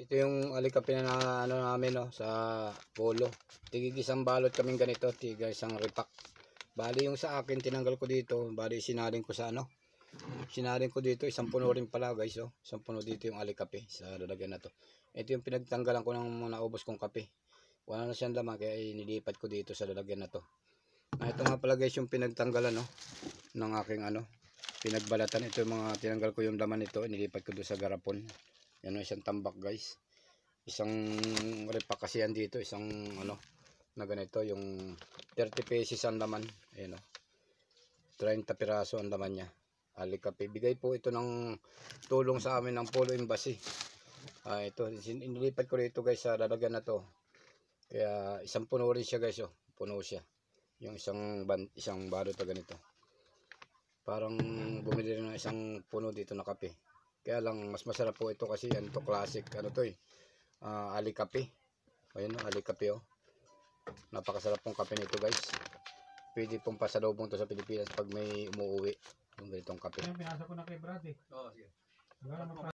Ito yung alikapi na ano namin no, sa polo. Tigig isang balot kaming ganito, tiga isang ripak. Bali yung sa akin tinanggal ko dito, bali sinaring ko sa ano. Sinaring ko dito, isang puno rin pala guys, oh. Isang puno dito yung alikapi sa lalagyan na to. Ito yung pinagtanggalan ko ng naubos kong kape. Wala na siyang laman kaya inilipat ko dito sa lalagyan na to. Ito nga pala guys yung pinagtanggalan no, ng aking ano, pinagbalatan. Ito yung mga tinanggal ko yung laman nito, inilipat ko doon sa garapon. Yan yung isang tambak guys. Isang repack kasi yan dito, isang ano na ganito, yung 30 pesos ang laman. Ayan o, 30 piraso ang laman niya. Alikapi, bigay po ito ng tulong sa amin ng Polo Embassy. Ito, inilipat ko dito guys sa lalagyan na to. Kaya isang puno rin siya guys, oh. Puno siya. Yung isang balot na ganito. Parang bumili rin ng isang puno dito na kape. Kaya lang mas masarap po ito kasi yan to classic. Ano to eh? Alikapi. Ayun o, alikapi oh. Napakasarap pong kape nito guys. Pwede pong pasalubong to sa Pilipinas pag may umuwi. Yung ganitong kape. Pinasa ko na kay Brad eh. Oo, sige.